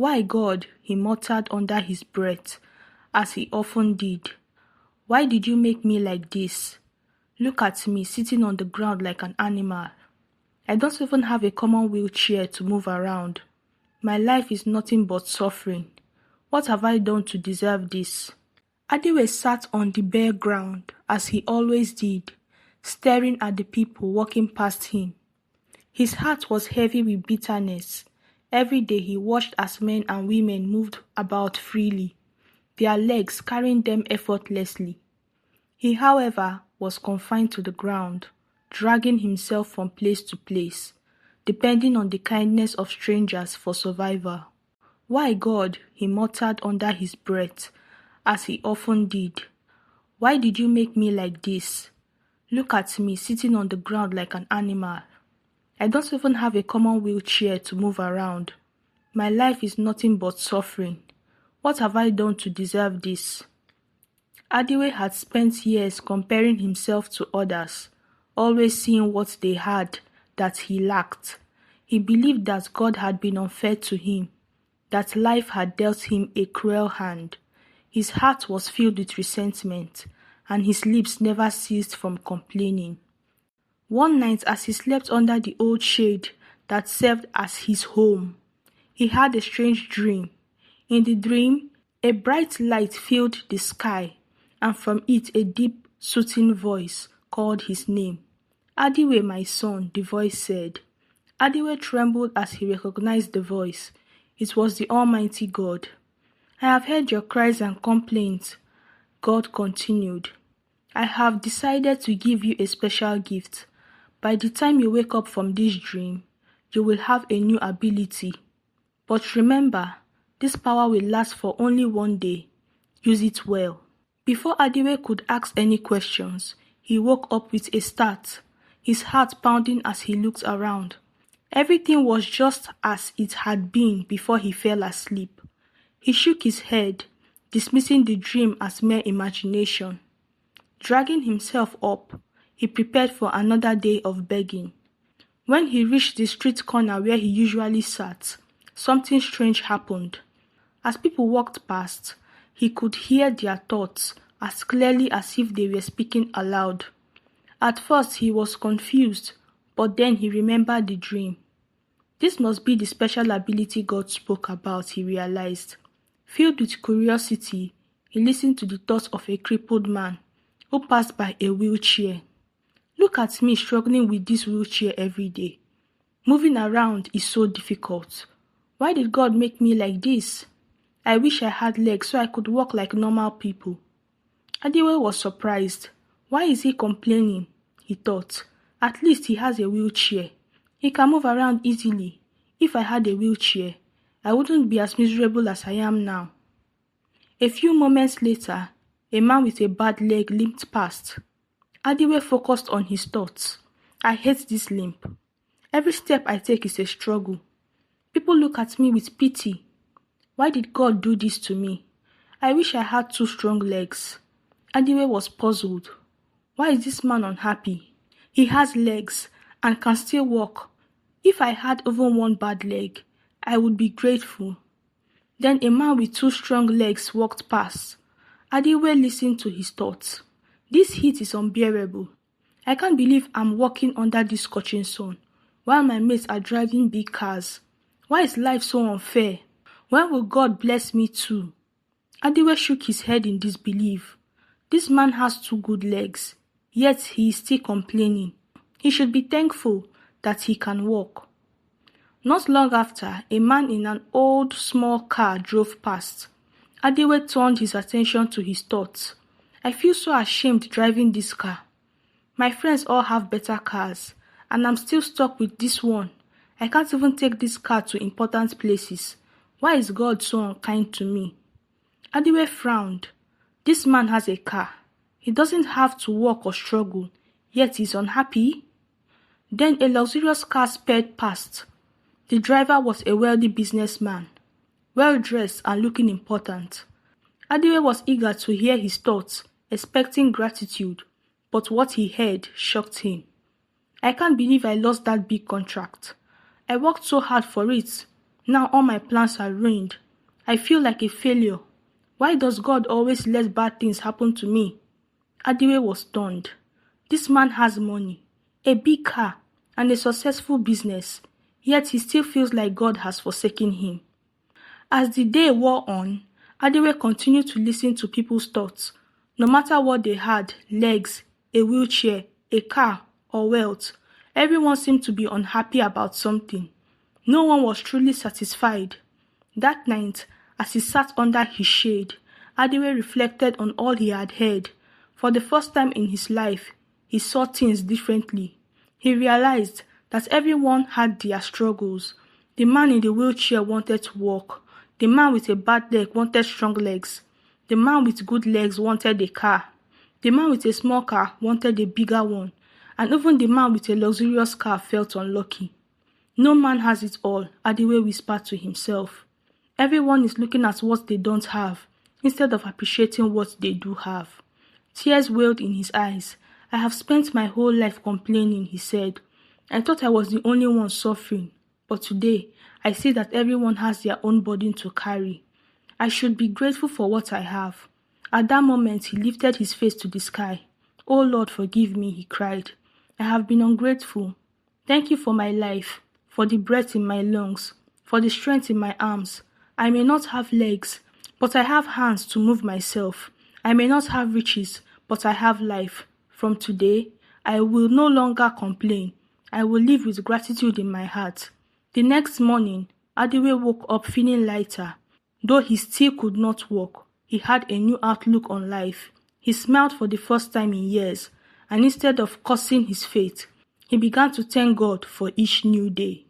"Why, God," he muttered under his breath, as he often did. "Why did you make me like this? Look at me, sitting on the ground like an animal. I don't even have a common wheelchair to move around. My life is nothing but suffering. What have I done to deserve this?" Adiwe sat on the bare ground, as he always did, staring at the people walking past him. His heart was heavy with bitterness. Every day he watched as men and women moved about freely, their legs carrying them effortlessly. He, however, was confined to the ground, dragging himself from place to place, depending on the kindness of strangers for survival. "Why, God," he muttered under his breath, as he often did. "Why did you make me like this? Look at me, sitting on the ground like an animal. I don't even have a common wheelchair to move around. My life is nothing but suffering. What have I done to deserve this?" Adiwe had spent years comparing himself to others, always seeing what they had that he lacked. He believed that God had been unfair to him, that life had dealt him a cruel hand. His heart was filled with resentment, and his lips never ceased from complaining. One night, as he slept under the old shade that served as his home, he had a strange dream. In the dream, a bright light filled the sky, and from it a deep, soothing voice called his name. "Adiwe, my son," the voice said. Adiwe trembled as he recognized the voice. It was the Almighty God. "I have heard your cries and complaints," God continued. "I have decided to give you a special gift. By the time you wake up from this dream, you will have a new ability. But remember, this power will last for only one day. Use it well." Before Adiwe could ask any questions, he woke up with a start, his heart pounding as he looked around. Everything was just as it had been before he fell asleep. He shook his head, dismissing the dream as mere imagination. Dragging himself up, he prepared for another day of begging. When he reached the street corner where he usually sat, something strange happened. As people walked past, he could hear their thoughts as clearly as if they were speaking aloud. At first he was confused, but then he remembered the dream. This must be the special ability God spoke about, he realized. Filled with curiosity, he listened to the thoughts of a crippled man who passed by a wheelchair. "Look at me struggling with this wheelchair every day. Moving around is so difficult. Why did God make me like this? I wish I had legs so I could walk like normal people." Adiwe was surprised. Why is he complaining? He thought. At least he has a wheelchair. He can move around easily. If I had a wheelchair, I wouldn't be as miserable as I am now. A few moments later, a man with a bad leg limped past. Adiwe focused on his thoughts. "I hate this limp. Every step I take is a struggle. People look at me with pity. Why did God do this to me? I wish I had 2 strong legs." Adiwe was puzzled. Why is this man unhappy? He has legs and can still walk. If I had even 1 bad leg, I would be grateful. Then a man with 2 strong legs walked past. Adiwe listened to his thoughts. This heat is unbearable. I can't believe I'm walking under this scorching sun, while my mates are driving big cars. Why is life so unfair? When will God bless me too? Adiwe shook his head in disbelief. This man has 2 good legs, yet he is still complaining. He should be thankful that he can walk. Not long after, a man in an old small car drove past. Adiwe turned his attention to his thoughts. I feel so ashamed driving this car. My friends all have better cars, and I'm still stuck with this one. I can't even take this car to important places. Why is God so unkind to me? Adiwe frowned. This man has a car. He doesn't have to work or struggle, yet he's unhappy. Then a luxurious car sped past. The driver was a wealthy businessman, well-dressed and looking important. Adiwe was eager to hear his thoughts, expecting gratitude, but what he heard shocked him. I can't believe I lost that big contract. I worked so hard for it. Now all my plans are ruined. I feel like a failure. Why does God always let bad things happen to me? Adiwe was stunned. This man has money, a big car, and a successful business, yet he still feels like God has forsaken him. As the day wore on, Adiwe continued to listen to people's thoughts. No matter what they had, legs, a wheelchair, a car, or wealth, everyone seemed to be unhappy about something. No one was truly satisfied. That night, as he sat under his shade, Adiwe reflected on all he had heard. For the first time in his life, he saw things differently. He realized that everyone had their struggles. The man in the wheelchair wanted to walk. The man with a bad leg wanted strong legs. The man with good legs wanted a car. The man with a small car wanted a bigger one. And even the man with a luxurious car felt unlucky. No man has it all, Adiwe whispered to himself. Everyone is looking at what they don't have, instead of appreciating what they do have. Tears welled in his eyes. I have spent my whole life complaining, he said. I thought I was the only one suffering, but today I see that everyone has their own burden to carry. I should be grateful for what I have. At that moment, he lifted his face to the sky. Oh Lord, forgive me, he cried. I have been ungrateful. Thank you for my life, for the breath in my lungs, for the strength in my arms. I may not have legs, but I have hands to move myself. I may not have riches, but I have life. From today, I will no longer complain. I will live with gratitude in my heart. The next morning, Adiwe woke up feeling lighter. Though he still could not walk, he had a new outlook on life. He smiled for the first time in years, and instead of cursing his fate, he began to thank God for each new day.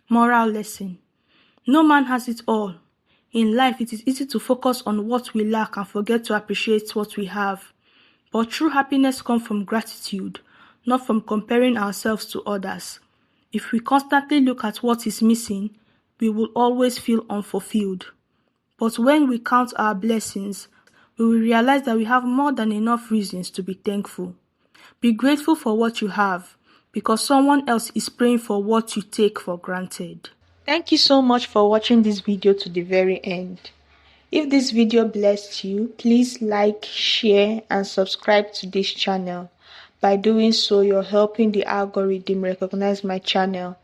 Moral lesson. No man has it all. In life, it is easy to focus on what we lack and forget to appreciate what we have. But true happiness comes from gratitude, not from comparing ourselves to others. If we constantly look at what is missing, we will always feel unfulfilled. But when we count our blessings, we will realize that we have more than enough reasons to be thankful. Be grateful for what you have, because someone else is praying for what you take for granted. Thank you so much for watching this video to the very end. If this video blessed you, please like, share, and subscribe to this channel. By doing so, you're helping the algorithm recognize my channel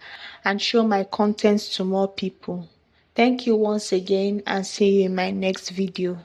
and show my content to more people. Thank you once again, and see you in my next video.